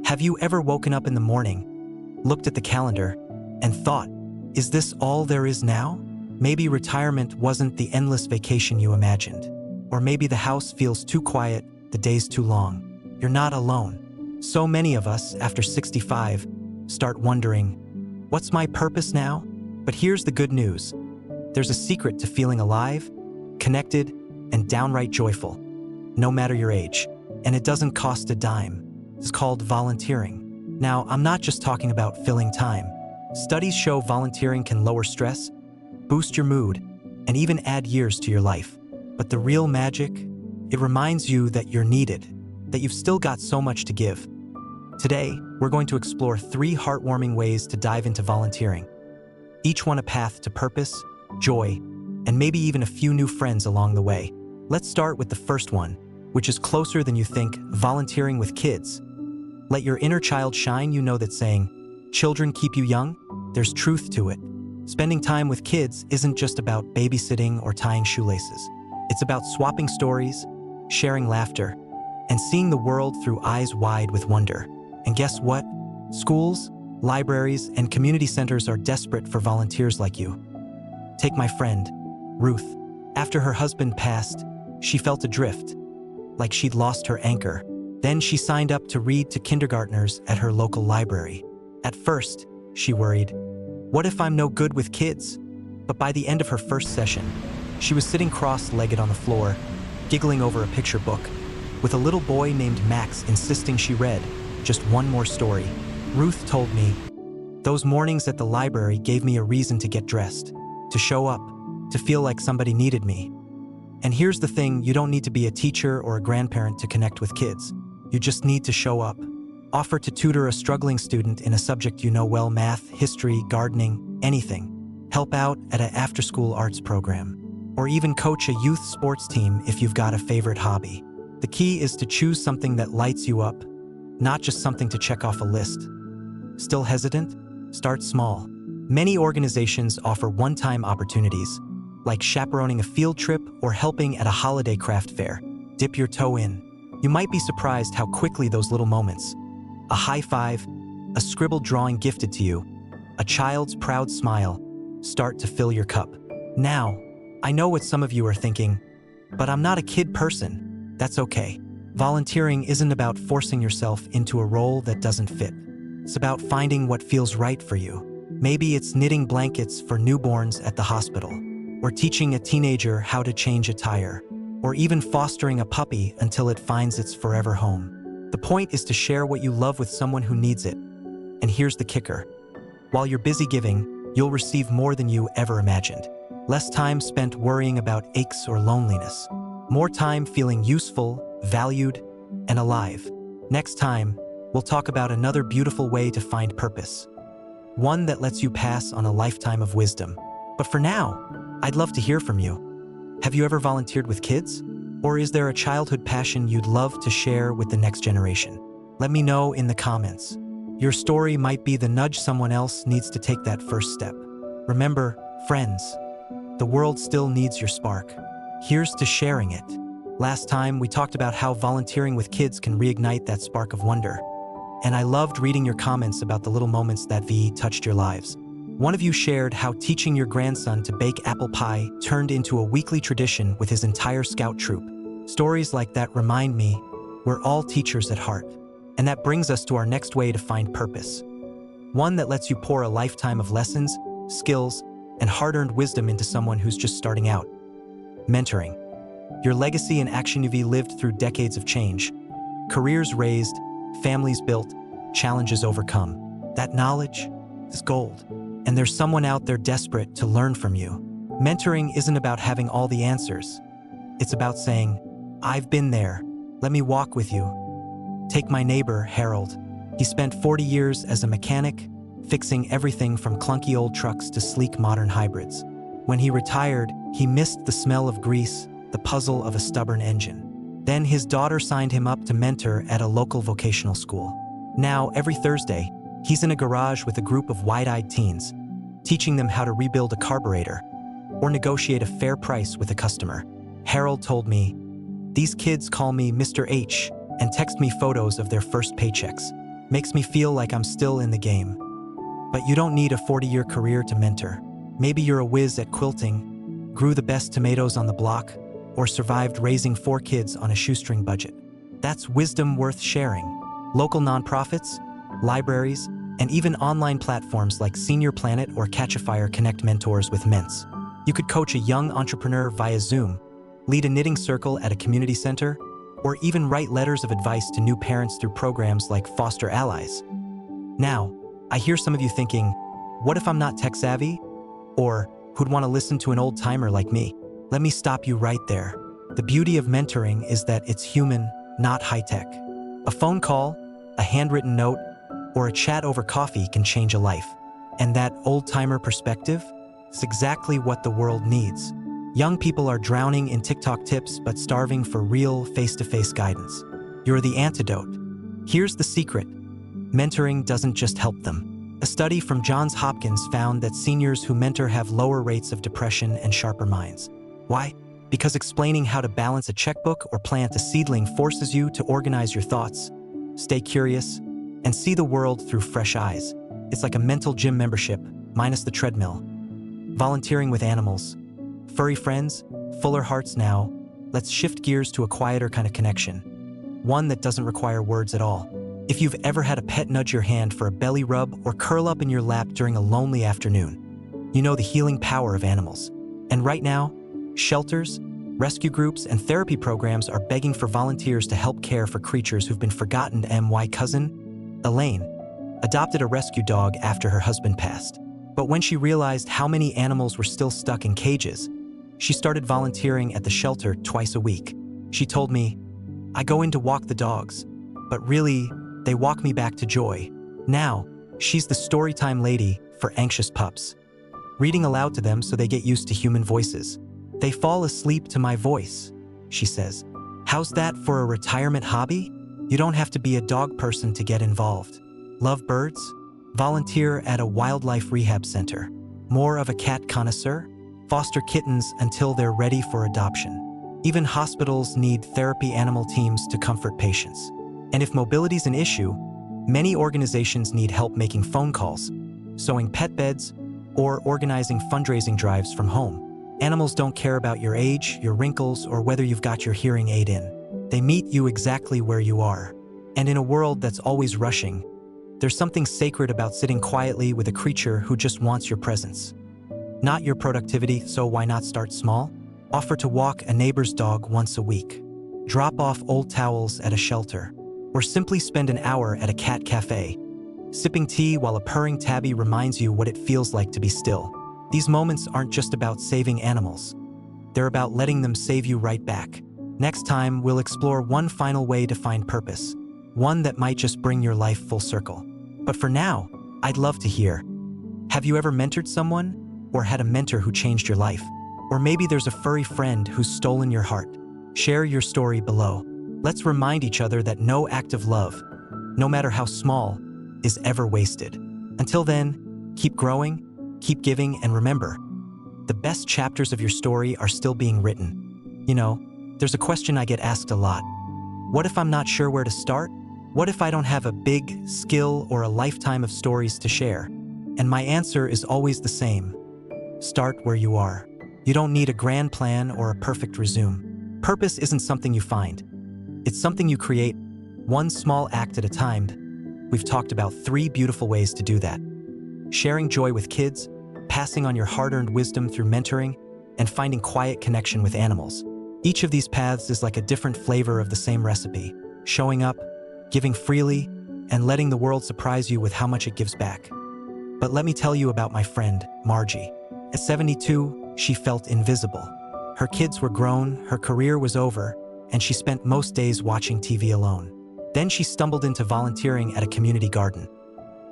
Have you ever woken up in the morning, looked at the calendar, and thought, is this all there is now? Maybe retirement wasn't the endless vacation you imagined. Or maybe the house feels too quiet, the days too long. You're not alone. So many of us, after 65, start wondering, what's my purpose now? But here's the good news. There's a secret to feeling alive, connected, and downright joyful, no matter your age. And it doesn't cost a dime. It's called volunteering. Now, I'm not just talking about filling time. Studies show volunteering can lower stress, boost your mood, and even add years to your life. But the real magic, it reminds you that you're needed, that you've still got so much to give. Today, we're going to explore 3 heartwarming ways to dive into volunteering. Each one a path to purpose, joy, and maybe even a few new friends along the way. Let's start with the first one, which is closer than you think, volunteering with kids. Let your inner child shine. You know that saying, children keep you young? There's truth to it. Spending time with kids isn't just about babysitting or tying shoelaces. It's about swapping stories, sharing laughter, and seeing the world through eyes wide with wonder. And guess what? Schools, libraries, and community centers are desperate for volunteers like you. Take my friend, Ruth. After her husband passed, she felt adrift, like she'd lost her anchor. Then she signed up to read to kindergartners at her local library. At first, she worried, what if I'm no good with kids? But by the end of her first session, she was sitting cross-legged on the floor, giggling over a picture book, with a little boy named Max insisting she read just one more story. Ruth told me, those mornings at the library gave me a reason to get dressed, to show up, to feel like somebody needed me. And here's the thing, you don't need to be a teacher or a grandparent to connect with kids. You just need to show up. Offer to tutor a struggling student in a subject you know well, math, history, gardening, anything. Help out at an after-school arts program. Or even coach a youth sports team if you've got a favorite hobby. The key is to choose something that lights you up, not just something to check off a list. Still hesitant? Start small. Many organizations offer one-time opportunities, like chaperoning a field trip or helping at a holiday craft fair. Dip your toe in. You might be surprised how quickly those little moments, a high five, a scribbled drawing gifted to you, a child's proud smile, start to fill your cup. Now, I know what some of you are thinking, but I'm not a kid person. That's okay. Volunteering isn't about forcing yourself into a role that doesn't fit. It's about finding what feels right for you. Maybe it's knitting blankets for newborns at the hospital, or teaching a teenager how to change a tire, or even fostering a puppy until it finds its forever home. The point is to share what you love with someone who needs it. And here's the kicker. While you're busy giving, you'll receive more than you ever imagined. Less time spent worrying about aches or loneliness. More time feeling useful, valued, and alive. Next time, we'll talk about another beautiful way to find purpose. One that lets you pass on a lifetime of wisdom. But for now, I'd love to hear from you. Have you ever volunteered with kids? Or is there a childhood passion you'd love to share with the next generation? Let me know in the comments. Your story might be the nudge someone else needs to take that first step. Remember, friends, the world still needs your spark. Here's to sharing it. Last time, we talked about how volunteering with kids can reignite that spark of wonder. And I loved reading your comments about the little moments that touched your lives. One of you shared how teaching your grandson to bake apple pie turned into a weekly tradition with his entire scout troop. Stories like that remind me we're all teachers at heart. And that brings us to our next way to find purpose. One that lets you pour a lifetime of lessons, skills, and hard-earned wisdom into someone who's just starting out. Mentoring. Your legacy in action. You've lived through decades of change. Careers raised, families built, challenges overcome. That knowledge is gold. And there's someone out there desperate to learn from you. Mentoring isn't about having all the answers. It's about saying, I've been there. Let me walk with you. Take my neighbor, Harold. He spent 40 years as a mechanic, fixing everything from clunky old trucks to sleek modern hybrids. When he retired, he missed the smell of grease, the puzzle of a stubborn engine. Then his daughter signed him up to mentor at a local vocational school. Now, every Thursday, he's in a garage with a group of wide-eyed teens, teaching them how to rebuild a carburetor or negotiate a fair price with a customer. Harold told me, "These kids call me Mr. H. and text me photos of their first paychecks. Makes me feel like I'm still in the game. But you don't need a 40-year career to mentor. Maybe you're a whiz at quilting, grew the best tomatoes on the block, or survived raising 4 kids on a shoestring budget. That's wisdom worth sharing. Local nonprofits, libraries, and even online platforms like Senior Planet or Catch a Fire connect mentors with Ments. You could coach a young entrepreneur via Zoom, lead a knitting circle at a community center, or even write letters of advice to new parents through programs like Foster Allies. Now, I hear some of you thinking, what if I'm not tech savvy? Or who'd want to listen to an old timer like me? Let me stop you right there. The beauty of mentoring is that it's human, not high-tech. A phone call, a handwritten note, or a chat over coffee can change a life. And that old-timer perspective is exactly what the world needs. Young people are drowning in TikTok tips but starving for real face-to-face guidance. You're the antidote. Here's the secret. Mentoring doesn't just help them. A study from Johns Hopkins found that seniors who mentor have lower rates of depression and sharper minds. Why? Because explaining how to balance a checkbook or plant a seedling forces you to organize your thoughts, stay curious, and see the world through fresh eyes. It's like a mental gym membership, minus the treadmill. Volunteering with animals. Furry friends, fuller hearts now. Let's shift gears to a quieter kind of connection. One that doesn't require words at all. If you've ever had a pet nudge your hand for a belly rub or curl up in your lap during a lonely afternoon, you know the healing power of animals. And right now, shelters, rescue groups, and therapy programs are begging for volunteers to help care for creatures who've been forgotten. My cousin, Elaine, adopted a rescue dog after her husband passed. But when she realized how many animals were still stuck in cages, she started volunteering at the shelter twice a week. She told me, "I go in to walk the dogs, but really, they walk me back to joy." Now, she's the storytime lady for anxious pups, reading aloud to them so they get used to human voices. "They fall asleep to my voice," she says. How's that for a retirement hobby? You don't have to be a dog person to get involved. Love birds? Volunteer at a wildlife rehab center. More of a cat connoisseur? Foster kittens until they're ready for adoption. Even hospitals need therapy animal teams to comfort patients. And if mobility's an issue, many organizations need help making phone calls, sewing pet beds, or organizing fundraising drives from home. Animals don't care about your age, your wrinkles, or whether you've got your hearing aid in. They meet you exactly where you are. And in a world that's always rushing, there's something sacred about sitting quietly with a creature who just wants your presence. Not your productivity, so why not start small? Offer to walk a neighbor's dog once a week. Drop off old towels at a shelter. Or simply spend an hour at a cat cafe, sipping tea while a purring tabby reminds you what it feels like to be still. These moments aren't just about saving animals. They're about letting them save you right back. Next time, we'll explore one final way to find purpose, one that might just bring your life full circle. But for now, I'd love to hear. Have you ever mentored someone? Or had a mentor who changed your life? Or maybe there's a furry friend who's stolen your heart. Share your story below. Let's remind each other that no act of love, no matter how small, is ever wasted. Until then, keep growing, keep giving, and remember, the best chapters of your story are still being written. You know, there's a question I get asked a lot. What if I'm not sure where to start? What if I don't have a big skill or a lifetime of stories to share? And my answer is always the same. Start where you are. You don't need a grand plan or a perfect resume. Purpose isn't something you find. It's something you create, one small act at a time. We've talked about 3 beautiful ways to do that. Sharing joy with kids, passing on your hard-earned wisdom through mentoring, and finding quiet connection with animals. Each of these paths is like a different flavor of the same recipe. Showing up, giving freely, and letting the world surprise you with how much it gives back. But let me tell you about my friend, Margie. At 72, she felt invisible. Her kids were grown, her career was over, and she spent most days watching TV alone. Then she stumbled into volunteering at a community garden,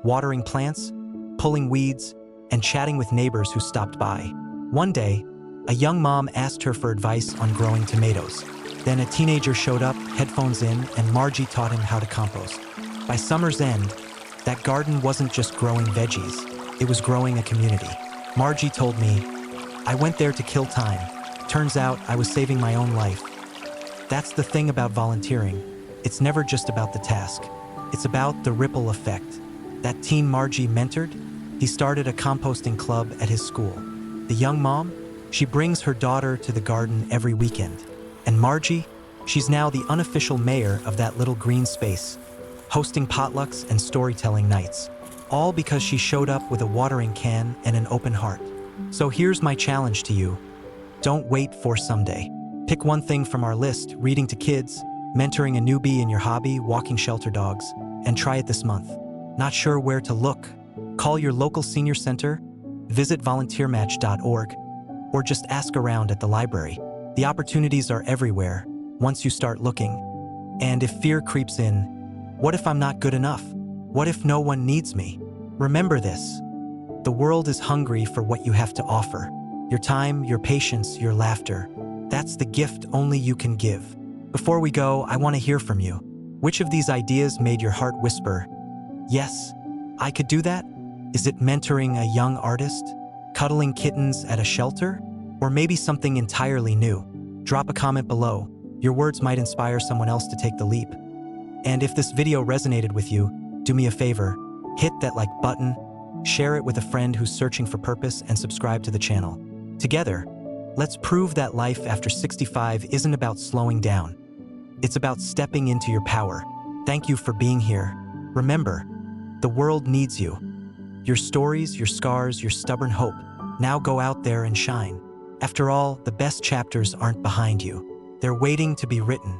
watering plants, pulling weeds, and chatting with neighbors who stopped by. One day, a young mom asked her for advice on growing tomatoes. Then a teenager showed up, headphones in, and Margie taught him how to compost. By summer's end, that garden wasn't just growing veggies, it was growing a community. Margie told me, "I went there to kill time. Turns out I was saving my own life." That's the thing about volunteering. it's never just about the task. It's about the ripple effect. That teen Margie mentored, he started a composting club at his school. The young mom, she brings her daughter to the garden every weekend. And Margie, she's now the unofficial mayor of that little green space, hosting potlucks and storytelling nights, all because she showed up with a watering can and an open heart. So here's my challenge to you. Don't wait for someday. Pick one thing from our list: reading to kids, mentoring a newbie in your hobby, walking shelter dogs, and try it this month. Not sure where to look? Call your local senior center, visit volunteermatch.org, or just ask around at the library. The opportunities are everywhere once you start looking. And if fear creeps in, what if I'm not good enough? What if no one needs me? Remember this: the world is hungry for what you have to offer. Your time, your patience, your laughter. That's the gift only you can give. Before we go, I want to hear from you. Which of these ideas made your heart whisper, "Yes, I could do that"? Is it mentoring a young artist? Cuddling kittens at a shelter? Or maybe something entirely new? Drop a comment below. Your words might inspire someone else to take the leap. And if this video resonated with you, do me a favor, hit that like button, share it with a friend who's searching for purpose, and subscribe to the channel. Together, let's prove that life after 65 isn't about slowing down. It's about stepping into your power. Thank you for being here. Remember, the world needs you. Your stories, your scars, your stubborn hope. Now go out there and shine. After all, the best chapters aren't behind you. They're waiting to be written.